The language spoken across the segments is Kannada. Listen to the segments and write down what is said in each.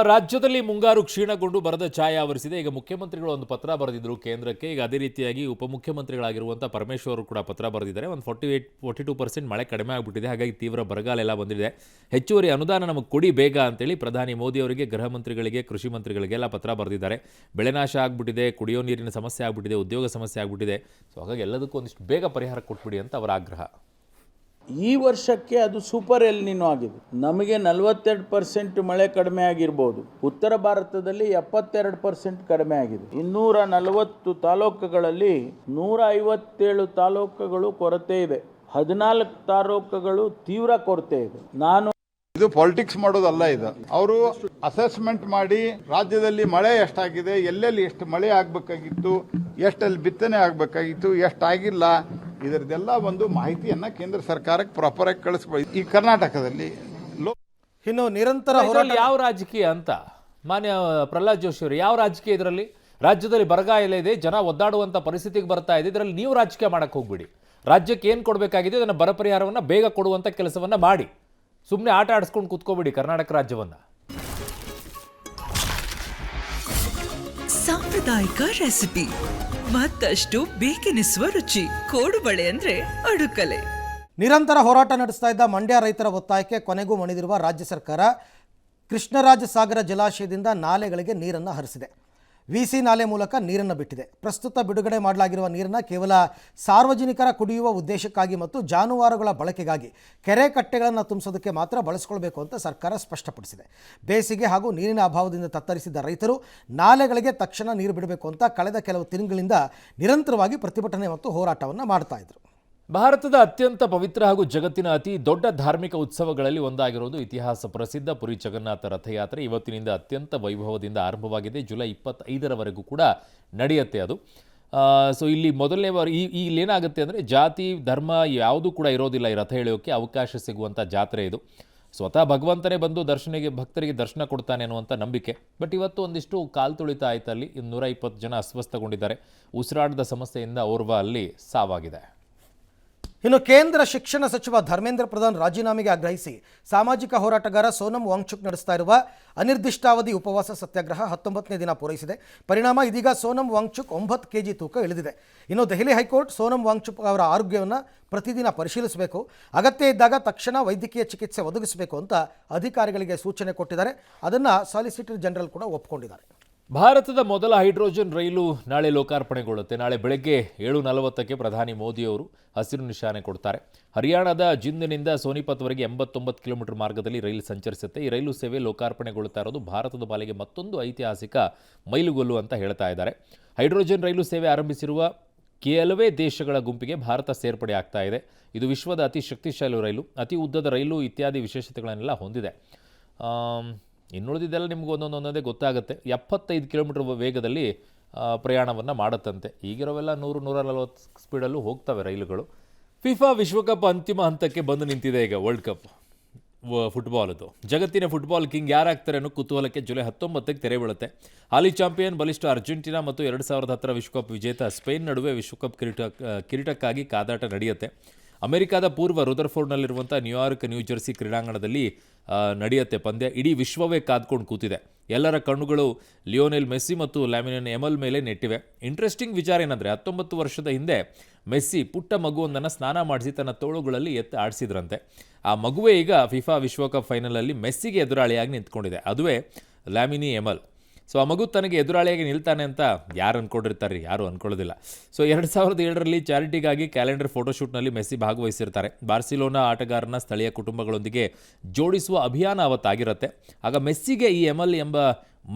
ರಾಜ್ಯದಲ್ಲಿ ಮುಂಗಾರು ಕ್ಷೀಣಗೊಂಡು ಬರದ ಛಾಯೆ ಆವರಿಸಿದೆ. ಈಗ ಮುಖ್ಯಮಂತ್ರಿಗಳು ಒಂದು ಪತ್ರ ಬರೆದಿದ್ದರು ಕೇಂದ್ರಕ್ಕೆ. ಈಗ ಅದೇ ರೀತಿಯಾಗಿ ಉಪಮುಖ್ಯಮಂತ್ರಿಗಳಾಗಿರುವಂಥ ಪರಮೇಶ್ವರ್ ಕೂಡ ಪತ್ರ ಬರೆದಿದ್ದಾರೆ. ಒಂದು 42% ಮಳೆ ಕಡಿಮೆ ಆಗಿಬಿಟ್ಟಿದೆ. ಹಾಗಾಗಿ ತೀವ್ರ ಬರಗಾಲ ಎಲ್ಲ ಬಂದಿದೆ. ಹೆಚ್ಚುವರಿ ಅನುದಾನ ನಮಗೆ ಕೊಡಿ ಬೇಗ ಅಂತೇಳಿ ಪ್ರಧಾನಿ ಮೋದಿ ಅವರಿಗೆ, ಗೃಹ ಮಂತ್ರಿಗಳಿಗೆ, ಕೃಷಿ ಮಂತ್ರಿಗಳಿಗೆಲ್ಲ ಪತ್ರ ಬರೆದಿದ್ದಾರೆ. ಬೆಳೆ ನಾಶ ಆಗಿಬಿಟ್ಟಿದೆ, ಕುಡಿಯೋ ನೀರಿನ ಸಮಸ್ಯೆ ಆಗಿಬಿಟ್ಟಿದೆ, ಉದ್ಯೋಗ ಸಮಸ್ಯೆ ಆಗಿಬಿಟ್ಟಿದೆ. ಸೊ ಹಾಗಾಗಿ ಎಲ್ಲದಕ್ಕೂ ಒಂದಿಷ್ಟು ಬೇಗ ಪರಿಹಾರ ಕೊಟ್ಬಿಡಿ ಅಂತ ಅವರ ಆಗ್ರಹ. ಈ ವರ್ಷಕ್ಕೆ ಅದು ಸೂಪರ್ ಎಲ್ ನಿನೋ ಆಗಿದೆ. ನಮಗೆ 42% ಮಳೆ ಕಡಿಮೆ ಆಗಿರ್ಬೋದು. ಉತ್ತರ ಭಾರತದಲ್ಲಿ 72% ಕಡಿಮೆ ಆಗಿದೆ. 240 ತಾಲೂಕುಗಳಲ್ಲಿ 157 ತಾಲೂಕುಗಳು ಕೊರತೆ ಇದೆ. 14 ತಾಲೂಕುಗಳು ತೀವ್ರ ಕೊರತೆ ಇದೆ. ಇದು ಪಾಲಿಟಿಕ್ಸ್ ಮಾಡೋದಲ್ಲ. ಇದು ಅವರು ಅಸೆಸ್ಮೆಂಟ್ ಮಾಡಿ ರಾಜ್ಯದಲ್ಲಿ ಮಳೆ ಎಷ್ಟಾಗಿದೆ, ಎಲ್ಲೆಲ್ಲಿ ಎಷ್ಟು ಮಳೆ ಆಗಬೇಕಾಗಿತ್ತು, ಎಷ್ಟಲ್ಲಿ ಬಿತ್ತನೆ ಆಗಬೇಕಾಗಿತ್ತು, ಎಷ್ಟಾಗಿಲ್ಲ, ಇದರದೆಲ್ಲ ಒಂದು ಮಾಹಿತಿಯನ್ನ ಕೇಂದ್ರ ಸರ್ಕಾರಕ್ಕೆ ಪ್ರಾಪರ್ ಆಗಿ ಕಳಿಸಬೇಕು. ಈ ಕರ್ನಾಟಕದಲ್ಲಿ ಇನ್ನು ನಿರಂತರ ಯಾವ ರಾಜಕೀಯ ಅಂತ ಮಾನ್ಯ ಪ್ರಹ್ಲಾದ್ ಜೋಶಿ ಅವರು, ಯಾವ ರಾಜಕೀಯ ಇದರಲ್ಲಿ? ರಾಜ್ಯದಲ್ಲಿ ಬರಗಾಲ ಇದೆ, ಜನ ಒದ್ದಾಡುವಂತ ಪರಿಸ್ಥಿತಿಗೆ ಬರ್ತಾ ಇದೆ. ಇದರಲ್ಲಿ ನೀವು ರಾಜಕೀಯ ಮಾಡಕ್ಕೆ ಹೋಗ್ಬಿಡಿ. ರಾಜ್ಯಕ್ಕೆ ಏನು ಕೊಡಬೇಕಾಗಿದೆ ಅದನ್ನು ಬರ ಪರಿಹಾರವನ್ನ ಬೇಗ ಕೊಡುವಂತ ಕೆಲಸವನ್ನ ಮಾಡಿ. ಸುಮ್ಮನೆ ಆಟ ಆಡಿಸ್ಕೊಂಡು ಕೂತ್ಕೋಬಿಡಿ ಕರ್ನಾಟಕ ರಾಜ್ಯವನ್ನ. ಸಾಂಪ್ರದಾಯಿಕ ರೆಸಿಪಿ, ಮತ್ತಷ್ಟು ಬೇಕೆನಿಸುವ ರುಚಿ. ಕೋಡುಬಳೆ ಅಂದ್ರೆ ಅಡುಕಲೆ. ನಿರಂತರ ಹೋರಾಟ ನಡೆಸ್ತಾ ಇದ್ದ ಮಂಡ್ಯ ರೈತರ ಒತ್ತಾಯಕ್ಕೆ ಕೊನೆಗೂ ಮಣಿದಿರುವ ರಾಜ್ಯ ಸರ್ಕಾರ ಕೃಷ್ಣರಾಜ ಸಾಗರ ಜಲಾಶಯದಿಂದ ನಾಲೆಗಳಿಗೆ ನೀರನ್ನು ಹರಿಸಿದೆ. ವಿಸಿ ನಾಲೆ ಮೂಲಕ ನೀರನ್ನು ಬಿಟ್ಟಿದೆ. ಪ್ರಸ್ತುತ ಬಿಡುಗಡೆ ಮಾಡಲಾಗಿರುವ ನೀರನ್ನು ಕೇವಲ ಸಾರ್ವಜನಿಕರ ಕುಡಿಯುವ ಉದ್ದೇಶಕ್ಕಾಗಿ ಮತ್ತು ಜಾನುವಾರುಗಳ ಬಳಕೆಗಾಗಿ ಕೆರೆ ಕಟ್ಟೆಗಳನ್ನು ತುಂಬಿಸೋದಕ್ಕೆ ಮಾತ್ರ ಬಳಸಿಕೊಳ್ಬೇಕು ಅಂತ ಸರ್ಕಾರ ಸ್ಪಷ್ಟಪಡಿಸಿದೆ. ಬೇಸಿಗೆ ಹಾಗೂ ನೀರಿನ ಅಭಾವದಿಂದ ತತ್ತರಿಸಿದ್ದ ರೈತರು ನಾಲೆಗಳಿಗೆ ತಕ್ಷಣ ನೀರು ಬಿಡಬೇಕು ಅಂತ ಕಳೆದ ಕೆಲವು ತಿಂಗಳಿಂದ ನಿರಂತರವಾಗಿ ಪ್ರತಿಭಟನೆ ಮತ್ತು ಹೋರಾಟವನ್ನು ಮಾಡ್ತಾ ಇದ್ರು. ಭಾರತದ ಅತ್ಯಂತ ಪವಿತ್ರ ಹಾಗೂ ಜಗತ್ತಿನ ಅತಿ ದೊಡ್ಡ ಧಾರ್ಮಿಕ ಉತ್ಸವಗಳಲ್ಲಿ ಒಂದಾಗಿರೋದು ಇತಿಹಾಸ ಪ್ರಸಿದ್ಧ ಪುರಿ ಜಗನ್ನಾಥ ರಥಯಾತ್ರೆ. ಇವತ್ತಿನಿಂದ ಅತ್ಯಂತ ವೈಭವದಿಂದ ಆರಂಭವಾಗಿದೆ. ಜುಲೈ 25ರವರೆಗೂ ಕೂಡ ನಡೆಯುತ್ತೆ ಅದು. ಸೊ ಇಲ್ಲಿ ಮೊದಲನೇ ಬಾರಿ ಇಲ್ಲೇನಾಗುತ್ತೆ ಅಂದರೆ ಜಾತಿ ಧರ್ಮ ಯಾವುದೂ ಕೂಡ ಇರೋದಿಲ್ಲ. ಈ ರಥ ಎಳೆಯೋಕ್ಕೆ ಅವಕಾಶ ಸಿಗುವಂಥ ಜಾತ್ರೆ ಇದು. ಸ್ವತಃ ಭಗವಂತನೇ ಬಂದು ಭಕ್ತರಿಗೆ ದರ್ಶನ ಕೊಡ್ತಾನೆ ಅನ್ನುವಂಥ ನಂಬಿಕೆ. ಬಟ್ ಇವತ್ತು ಒಂದಿಷ್ಟು ಕಾಲು ತುಳಿತ ಆಯ್ತು. ಅಲ್ಲಿ 120 ಜನ ಅಸ್ವಸ್ಥಗೊಂಡಿದ್ದಾರೆ. ಉಸಿರಾಟದ ಸಮಸ್ಯೆಯಿಂದ ಓರ್ವ ಅಲ್ಲಿ ಸಾವಾಗಿದೆ. ಇನ್ನು ಕೇಂದ್ರ ಶಿಕ್ಷಣ ಸಚಿವ ಧರ್ಮೇಂದ್ರ ಪ್ರಧಾನ್ ರಾಜೀನಾಮೆಗೆ ಆಗ್ರಹಿಸಿ ಸಾಮಾಜಿಕ ಹೋರಾಟಗಾರ ಸೋನಂ ವಾಂಗ್ಚುಕ್ ನಡೆಸ್ತಾ ಇರುವ ಅನಿರ್ದಿಷ್ಟಾವಧಿ ಉಪವಾಸ ಸತ್ಯಾಗ್ರಹ 19ನೇ ದಿನ ಪೂರೈಸಿದೆ. ಪರಿಣಾಮ ಇದೀಗ ಸೋನಂ ವಾಂಗ್ಚುಕ್ 9 kg ತೂಕ ಇಳಿದಿದೆ. ಇನ್ನು ದೆಹಲಿ ಹೈಕೋರ್ಟ್ ಸೋನಂ ವಾಂಗ್ಚುಕ್ ಅವರ ಆರೋಗ್ಯವನ್ನು ಪ್ರತಿದಿನ ಪರಿಶೀಲಿಸಬೇಕು, ಅಗತ್ಯ ಇದ್ದಾಗ ತಕ್ಷಣ ವೈದ್ಯಕೀಯ ಚಿಕಿತ್ಸೆ ಒದಗಿಸಬೇಕು ಅಂತ ಅಧಿಕಾರಿಗಳಿಗೆ ಸೂಚನೆ ಕೊಟ್ಟಿದ್ದಾರೆ. ಅದನ್ನು ಸಾಲಿಸಿಟರ್ ಜನರಲ್ ಕೂಡ ಒಪ್ಪಿಕೊಂಡಿದ್ದಾರೆ. ಭಾರತದ ಮೊದಲ ಹೈಡ್ರೋಜನ್ ರೈಲು ನಾಳೆ ಲೋಕಾರ್ಪಣೆಗೊಳ್ಳುತ್ತೆ. ನಾಳೆ ಬೆಳಗ್ಗೆ 7:40ಕ್ಕೆ ಪ್ರಧಾನಿ ಮೋದಿಯವರು ಹಸಿರು ನಿಶಾನೆ ಕೊಡ್ತಾರೆ. ಹರಿಯಾಣದ ಜಿಂದ್ನಿಂದ ಸೋನಿಪತ್ವರೆಗೆ 89 ಕಿಲೋಮೀಟರ್ ಮಾರ್ಗದಲ್ಲಿ ರೈಲು ಸಂಚರಿಸುತ್ತೆ. ಈ ರೈಲು ಸೇವೆ ಲೋಕಾರ್ಪಣೆಗೊಳ್ಳುತ್ತಾ ಇರೋದು ಭಾರತದ ಪಾಲಿಗೆ ಮತ್ತೊಂದು ಐತಿಹಾಸಿಕ ಮೈಲುಗಲ್ಲು ಅಂತ ಹೇಳ್ತಾ ಇದ್ದಾರೆ. ಹೈಡ್ರೋಜನ್ ರೈಲು ಸೇವೆ ಆರಂಭಿಸಿರುವ ಕೆಲವೇ ದೇಶಗಳ ಗುಂಪಿಗೆ ಭಾರತ ಸೇರ್ಪಡೆ ಆಗ್ತಾ ಇದೆ. ಇದು ವಿಶ್ವದ ಅತಿ ಶಕ್ತಿಶಾಲಿ ರೈಲು, ಅತಿ ಉದ್ದದ ರೈಲು ಇತ್ಯಾದಿ ವಿಶೇಷತೆಗಳನ್ನೆಲ್ಲ ಹೊಂದಿದೆ. ಇನ್ನುಳಿದಿದ್ದೆಲ್ಲ ನಿಮ್ಗೆ ಒಂದೊಂದೇ ಗೊತ್ತಾಗುತ್ತೆ. 75 ಕಿಲೋಮೀಟರ್ ವೇಗದಲ್ಲಿ ಪ್ರಯಾಣವನ್ನು ಮಾಡುತ್ತಂತೆ. ಈಗಿರೋವೆಲ್ಲ 100-140 ಸ್ಪೀಡಲ್ಲೂ ಹೋಗ್ತವೆ ರೈಲುಗಳು. ಫಿಫಾ ವಿಶ್ವಕಪ್ ಅಂತಿಮ ಹಂತಕ್ಕೆ ಬಂದು ನಿಂತಿದೆ. ಈಗ ವರ್ಲ್ಡ್ ಕಪ್ ಫುಟ್ಬಾಲದು ಜಗತ್ತಿನ ಫುಟ್ಬಾಲ್ ಕಿಂಗ್ ಯಾರಾಗ್ತಾರೆ ಅನ್ನೋ ಕುತೂಹಲಕ್ಕೆ ಜುಲೈ 19ಕ್ಕೆ ತೆರೆ ಬೀಳುತ್ತೆ. ಹಾಲಿ ಚಾಂಪಿಯನ್ ಬಲಿಷ್ಠ ಅರ್ಜೆಂಟೀನಾ ಮತ್ತು 2010 ವಿಶ್ವಕಪ್ ವಿಜೇತ ಸ್ಪೇನ್ ನಡುವೆ ವಿಶ್ವಕಪ್ ಕಿರೀಟಕ್ಕಾಗಿ ಕಾದಾಟ ನಡೆಯುತ್ತೆ. ಅಮೆರಿಕಾದ ಪೂರ್ವ ರುದರ್ಫೋರ್ಡ್ನಲ್ಲಿರುವಂಥ ನ್ಯೂಯಾರ್ಕ್ ನ್ಯೂಜೆರ್ಸಿ ಕ್ರೀಡಾಂಗಣದಲ್ಲಿ ನಡೆಯುತ್ತೆ ಪಂದ್ಯ. ಇಡೀ ವಿಶ್ವವೇ ಕಾದ್ಕೊಂಡು ಕೂತಿದೆ. ಎಲ್ಲರ ಕಣ್ಣುಗಳು ಲಿಯೋನೆಲ್ ಮೆಸ್ಸಿ ಮತ್ತು ಲ್ಯಾಮಿನ್ ಯಮಲ್ ಮೇಲೆ ನೆಟ್ಟಿವೆ. ಇಂಟ್ರೆಸ್ಟಿಂಗ್ ವಿಚಾರ ಏನಂದರೆ 19 ವರ್ಷದ ಹಿಂದೆ ಮೆಸ್ಸಿ ಪುಟ್ಟ ಮಗುವೊಂದನ್ನು ಸ್ನಾನ ಮಾಡಿಸಿ ತನ್ನ ತೋಳುಗಳಲ್ಲಿ ಎತ್ತಿ ಆಡಿಸಿದ್ರಂತೆ. ಆ ಮಗುವೇ ಈಗ ಫಿಫಾ ವಿಶ್ವಕಪ್ ಫೈನಲಲ್ಲಿ ಮೆಸ್ಸಿಗೆ ಎದುರಾಳಿಯಾಗಿ ನಿಂತ್ಕೊಂಡಿದೆ. ಅದುವೇ ಲ್ಯಾಮಿನ್ ಯಮಲ್. ಸೊ ಆ ಮಗು ತನಗೆ ಎದುರಾಳಿಯಾಗಿ ನಿಲ್ತಾನೆ ಅಂತ ಯಾರು ಅಂದ್ಕೊಂಡಿರ್ತಾರೆ? ಯಾರು ಅಂದ್ಕೊಳ್ಳೋದಿಲ್ಲ. ಸೊ 2007ರಲ್ಲಿ ಚಾರಿಟಿಗಾಗಿ ಕ್ಯಾಲೆಂಡರ್ ಫೋಟೋಶೂಟ್ನಲ್ಲಿ ಮೆಸ್ಸಿ ಭಾಗವಹಿಸಿರ್ತಾರೆ. ಬಾರ್ಸಿಲೋನಾ ಆಟಗಾರನ ಸ್ಥಳೀಯ ಕುಟುಂಬಗಳೊಂದಿಗೆ ಜೋಡಿಸುವ ಅಭಿಯಾನ ಅವತ್ತಾಗಿರುತ್ತೆ. ಆಗ ಮೆಸ್ಸಿಗೆ ಈ ಎಮಲ್ ಎಂಬ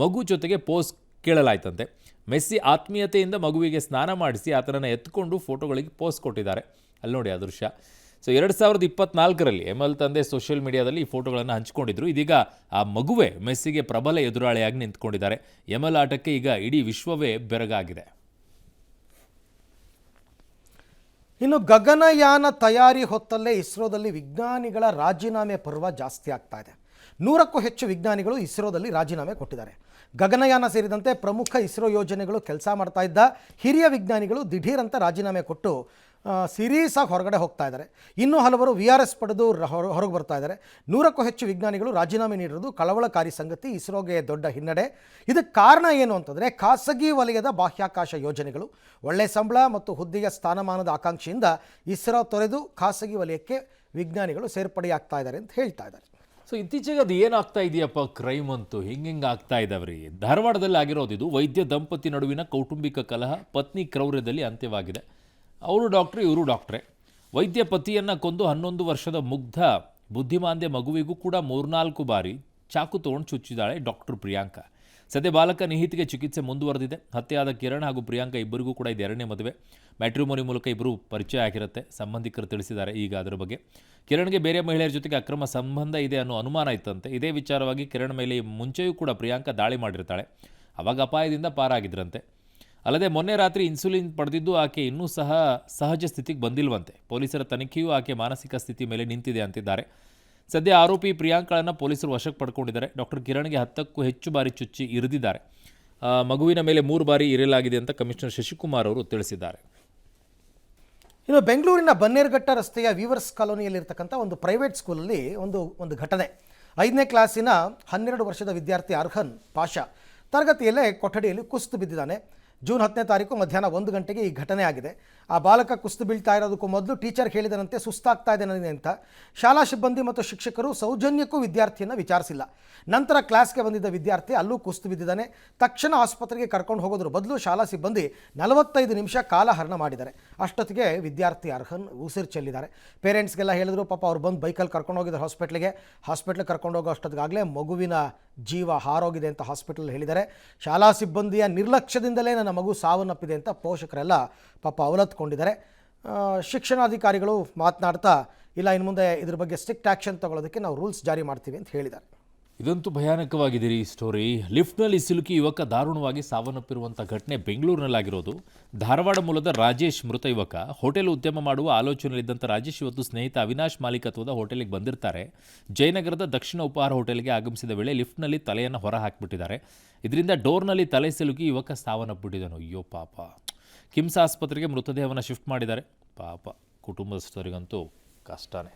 ಮಗು ಜೊತೆಗೆ ಪೋಸ್ ಕೇಳಲಾಯ್ತಂತೆ. ಮೆಸ್ಸಿ ಆತ್ಮೀಯತೆಯಿಂದ ಮಗುವಿಗೆ ಸ್ನಾನ ಮಾಡಿಸಿ ಆತನನ್ನು ಎತ್ಕೊಂಡು ಫೋಟೋಗಳಿಗೆ ಪೋಸ್ ಕೊಟ್ಟಿದ್ದಾರೆ. ಅಲ್ಲಿ ನೋಡಿ ಆ ದೃಶ್ಯ. ಸೊ 2024ರಲ್ಲಿ ಎಮಲ್ ತಂದೆ ಸೋಷಿಯಲ್ ಮೀಡಿಯಾದಲ್ಲಿ ಈ ಫೋಟೋಗಳನ್ನು ಹಂಚಿಕೊಂಡಿದ್ರು. ಇದೀಗ ಆ ಮಗುವೇ ಮೆಸ್ಸಿಗೆ ಪ್ರಬಲ ಎದುರಾಳಿಯಾಗಿ ನಿಂತ್ಕೊಂಡಿದ್ದಾರೆ. ಎಮಲ್ ಆಟಕ್ಕೆ ಈಗ ಇಡೀ ವಿಶ್ವವೇ ಬೆರಗಾಗಿದೆ. ಇನ್ನು ಗಗನಯಾನ ತಯಾರಿ ಹೊತ್ತಲ್ಲೇ ಇಸ್ರೋದಲ್ಲಿ ವಿಜ್ಞಾನಿಗಳ ರಾಜೀನಾಮೆ ಪರ್ವ ಜಾಸ್ತಿ ಆಗ್ತಾ ಇದೆ. 100ಕ್ಕೂ ಹೆಚ್ಚು ವಿಜ್ಞಾನಿಗಳು ಇಸ್ರೋದಲ್ಲಿ ರಾಜೀನಾಮೆ ಕೊಟ್ಟಿದ್ದಾರೆ. ಗಗನಯಾನ ಸೇರಿದಂತೆ ಪ್ರಮುಖ ಇಸ್ರೋ ಯೋಜನೆಗಳು ಕೆಲಸ ಮಾಡ್ತಾ ಇದ್ದ ಹಿರಿಯ ವಿಜ್ಞಾನಿಗಳು ದಿಢೀರಂತ ರಾಜೀನಾಮೆ ಕೊಟ್ಟು ಸೀರಿಯಸ್ಸಾಗಿ ಹೊರಗಡೆ ಹೋಗ್ತಾ ಇದ್ದಾರೆ. ಇನ್ನೂ ಹಲವರು VRS ಪಡೆದು ಹೊರಗೆ ಬರ್ತಾ ಇದ್ದಾರೆ. 100ಕ್ಕೂ ಹೆಚ್ಚು ವಿಜ್ಞಾನಿಗಳು ರಾಜೀನಾಮೆ ನೀಡಿರೋದು ಕಳವಳಕಾರಿ ಸಂಗತಿ. ಇಸ್ರೋಗೆ ದೊಡ್ಡ ಹಿನ್ನಡೆ. ಇದಕ್ಕೆ ಕಾರಣ ಏನು ಅಂತಂದರೆ ಖಾಸಗಿ ವಲಯದ ಬಾಹ್ಯಾಕಾಶ ಯೋಜನೆಗಳು. ಒಳ್ಳೆಯ ಸಂಬಳ ಮತ್ತು ಹುದ್ದೆಯ ಸ್ಥಾನಮಾನದ ಆಕಾಂಕ್ಷೆಯಿಂದ ಇಸ್ರೋ ತೊರೆದು ಖಾಸಗಿ ವಲಯಕ್ಕೆ ವಿಜ್ಞಾನಿಗಳು ಸೇರ್ಪಡೆಯಾಗ್ತಾ ಇದ್ದಾರೆ ಅಂತ ಹೇಳ್ತಾ ಇದ್ದಾರೆ. ಸೊ ಇತ್ತೀಚೆಗೆ ಅದು ಏನಾಗ್ತಾ ಇದೆಯಪ್ಪ ಕ್ರೈಮ್ ಅಂತೂ ಹಿಂಗೆ ಆಗ್ತಾ ಇದ್ದಾವ್ರಿ. ಧಾರವಾಡದಲ್ಲಿ ಆಗಿರೋದು ಇದು. ವೈದ್ಯ ದಂಪತಿ ನಡುವಿನ ಕೌಟುಂಬಿಕ ಕಲಹ ಪತ್ನಿ ಕ್ರೌರ್ಯದಲ್ಲಿ ಅಂತ್ಯವಾಗಿದೆ. ಅವರು ಡಾಕ್ಟ್ರು, ಇವರು ಡಾಕ್ಟ್ರೇ. ವೈದ್ಯ ಪತಿಯನ್ನು ಕೊಂದು 11 ವರ್ಷದ ಮುಗ್ಧ ಬುದ್ಧಿಮಾಂದ್ಯ ಮಗುವಿಗೂ ಕೂಡ 3-4 ಬಾರಿ ಚಾಕು ತೊಗೊಂಡು ಚುಚ್ಚಿದ್ದಾಳೆ ಡಾಕ್ಟರ್ ಪ್ರಿಯಾಂಕಾ. ಸದ್ಯ ಬಾಲಕ ನಿಹಿತ್ಗೆ ಚಿಕಿತ್ಸೆ ಮುಂದುವರೆದಿದೆ. ಹತ್ಯೆಯಾದ ಕಿರಣ್ ಹಾಗೂ ಪ್ರಿಯಾಂಕಾ ಇಬ್ಬರಿಗೂ ಕೂಡ ಇದು 2ನೇ ಮದುವೆ. ಮ್ಯಾಟ್ರಿಮೋನಿ ಮೂಲಕ ಇಬ್ಬರು ಪರಿಚಯ ಆಗಿರುತ್ತೆ. ಸಂಬಂಧಿಕರು ತಿಳಿಸಿದ್ದಾರೆ ಈಗ ಅದರ ಬಗ್ಗೆ. ಕಿರಣ್ಗೆ ಬೇರೆ ಮಹಿಳೆಯರ ಜೊತೆಗೆ ಅಕ್ರಮ ಸಂಬಂಧ ಇದೆ ಅನ್ನೋ ಅನುಮಾನ ಇತ್ತಂತೆ. ಇದೇ ವಿಚಾರವಾಗಿ ಕಿರಣ್ ಮೇಲೆ ಮುಂಚೆಯೂ ಕೂಡ ಪ್ರಿಯಾಂಕಾ ದಾಳಿ ಮಾಡಿರ್ತಾಳೆ. ಅವಾಗ ಅಪಾಯದಿಂದ ಪಾರಾಗಿದ್ರಂತೆ. ಅಲ್ಲದೆ ಮೊನ್ನೆ ರಾತ್ರಿ ಇನ್ಸುಲಿನ್ ಪಡೆದಿದ್ದು ಆಕೆ ಇನ್ನೂ ಸಹ ಸಹಜ ಸ್ಥಿತಿಗೆ ಬಂದಿಲ್ವಂತೆ. ಪೊಲೀಸರ ತನಿಖೆಯೂ ಆಕೆ ಮಾನಸಿಕ ಸ್ಥಿತಿ ಮೇಲೆ ನಿಂತಿದೆ ಅಂತಿದ್ದಾರೆ. ಸದ್ಯ ಆರೋಪಿ ಪ್ರಿಯಾಂಕಾಳನ್ನು ಪೊಲೀಸರು ವಶಕ್ಕೆ ಪಡ್ಕೊಂಡಿದ್ದಾರೆ. ಡಾಕ್ಟರ್ ಕಿರಣ್ಗೆ 10ಕ್ಕೂ ಹೆಚ್ಚು ಬಾರಿ ಚುಚ್ಚಿ ಇರಿದಿದ್ದಾರೆ. ಮಗುವಿನ ಮೇಲೆ 3 ಬಾರಿ ಇರಲಾಗಿದೆ ಅಂತ ಕಮಿಷನರ್ ಶಶಿಕುಮಾರ್ ಅವರು ತಿಳಿಸಿದ್ದಾರೆ. ಇನ್ನು ಬೆಂಗಳೂರಿನ ಬನ್ನೇರುಘಟ್ಟ ರಸ್ತೆಯ ವೀವರ್ಸ್ ಕಾಲೋನಿಯಲ್ಲಿರ್ತಕ್ಕಂಥ ಒಂದು ಪ್ರೈವೇಟ್ ಸ್ಕೂಲಲ್ಲಿ ಒಂದು ಘಟನೆ. 5ನೇ ಕ್ಲಾಸಿನ 12 ವರ್ಷದ ವಿದ್ಯಾರ್ಥಿ ಅರ್ಹನ್ ಪಾಷಾ ತರಗತಿಯಲ್ಲೇ ಕೊಠಡಿಯಲ್ಲಿ ಕುಸಿದು ಬಿದ್ದಿದ್ದಾನೆ. ಜೂನ್ 10ನೇ ತಾರೀಕು ಮಧ್ಯಾಹ್ನ 1 ಗಂಟೆಗೆ ಈ ಘಟನೆ ಆಗಿದೆ. ಆ ಬಾಲಕ ಕುಸಿದು ಬೀಳ್ತಾ ಇರೋದಕ್ಕೂ ಮೊದಲು ಟೀಚರ್ ಹೇಳಿದನಂತೆ ಸುಸ್ತಾಗ್ತಾ ಇದೆ ನನಗೆ ಅಂತ. ಶಾಲಾ ಸಿಬ್ಬಂದಿ ಮತ್ತು ಶಿಕ್ಷಕರು ಸೌಜನ್ಯಕ್ಕೂ ವಿದ್ಯಾರ್ಥಿಯನ್ನು ವಿಚಾರಿಸಿಲ್ಲ. ನಂತರ ಕ್ಲಾಸ್ಗೆ ಬಂದಿದ್ದ ವಿದ್ಯಾರ್ಥಿ ಅಲ್ಲೂ ಕುಸಿದು ಬಿದ್ದಿದ್ದಾನೆ. ತಕ್ಷಣ ಆಸ್ಪತ್ರೆಗೆ ಕರ್ಕೊಂಡು ಹೋಗೋದ್ರ ಬದಲು ಶಾಲಾ ಸಿಬ್ಬಂದಿ 45 ನಿಮಿಷ ಕಾಲಹರಣ ಮಾಡಿದ್ದಾರೆ. ಅಷ್ಟೊತ್ತಿಗೆ ವಿದ್ಯಾರ್ಥಿ ಅರ್ಹನ್ ಉಸಿರು ಚೆಲ್ಲಿದ್ದಾರೆ. ಪೇರೆಂಟ್ಸ್ಗೆಲ್ಲ ಹೇಳಿದ್ರು. ಪಾಪ ಅವ್ರು ಬಂದು ಬೈಕಲ್ಲಿ ಕರ್ಕೊಂಡು ಹೋಗಿದ್ದಾರೆ ಹಾಸ್ಪಿಟ್ಲಿಗೆ ಕರ್ಕೊಂಡು ಹೋಗೋ ಅಷ್ಟೊತ್ತಿಗಾಗಲೇ ಮಗುವಿನ ಜೀವ ಹಾರೋಗಿದೆ ಅಂತ ಹಾಸ್ಪಿಟಲ್ ಹೇಳಿದ್ದಾರೆ. ಶಾಲಾ ಸಿಬ್ಬಂದಿಯ ನಿರ್ಲಕ್ಷ್ಯದಿಂದಲೇ ನನ್ನ ಮಗು ಸಾವನ್ನಪ್ಪಿದೆ ಅಂತ ಪೋಷಕರೆಲ್ಲ ಪಾಪ ಅವಲತ್ಕೊಂಡಿದ್ದಾರೆ. ಶಿಕ್ಷಣಾಧಿಕಾರಿಗಳು ಮಾತನಾಡ್ತಾ ಇಲ್ಲ, ಇನ್ನು ಮುಂದೆ ಇದ್ರ ಬಗ್ಗೆ ಸ್ಟ್ರಿಕ್ಟ್ ಆ್ಯಕ್ಷನ್ ತಗೊಳ್ಳೋದಕ್ಕೆ ನಾವು ರೂಲ್ಸ್ ಜಾರಿ ಮಾಡ್ತೀವಿ ಅಂತ ಹೇಳಿದ್ದಾರೆ. ಇದಂತೂ ಭಯಾನಕವಾಗಿದೆ ಈ ಸ್ಟೋರಿ. ಲಿಫ್ಟ್ನಲ್ಲಿ ಸಿಲುಕಿ ಯುವಕ ದಾರುಣವಾಗಿ ಸಾವನ್ನಪ್ಪಿರುವಂಥ ಘಟನೆ ಬೆಂಗಳೂರಿನಲ್ಲಾಗಿರೋದು. ಧಾರವಾಡ ಮೂಲದ ರಾಜೇಶ್ ಮೃತ ಯುವಕ. ಹೋಟೆಲ್ ಉದ್ಯಮ ಮಾಡುವ ಆಲೋಚನೆಯಲ್ಲಿದ್ದಂಥ ರಾಜೇಶ್ ಇವತ್ತು ಸ್ನೇಹಿತ ಅವಿನಾಶ್ ಮಾಲೀಕತ್ವದ ಹೋಟೆಲಿಗೆ ಬಂದಿರ್ತಾರೆ. ಜಯನಗರದ ದಕ್ಷಿಣ ಉಪಹಾರ ಹೋಟೆಲ್ಗೆ ಆಗಮಿಸಿದ ವೇಳೆ ಲಿಫ್ಟ್ನಲ್ಲಿ ತಲೆಯನ್ನು ಹೊರ ಹಾಕಿಬಿಟ್ಟಿದ್ದಾರೆ. ಇದರಿಂದ ಡೋರ್ನಲ್ಲಿ ತಲೆ ಸಿಲುಕಿ ಯುವಕ ಸಾವನ್ನಪ್ಪಿಟ್ಟಿದ್ದಾನೆ. ಅಯ್ಯೋ ಪಾಪ. ಕಿಮ್ಸ್ ಆಸ್ಪತ್ರೆಗೆ ಮೃತದೇಹವನ್ನು ಶಿಫ್ಟ್ ಮಾಡಿದ್ದಾರೆ. ಪಾಪ ಕುಟುಂಬಸ್ಥರಿಗಂತೂ ಕಷ್ಟನೇ.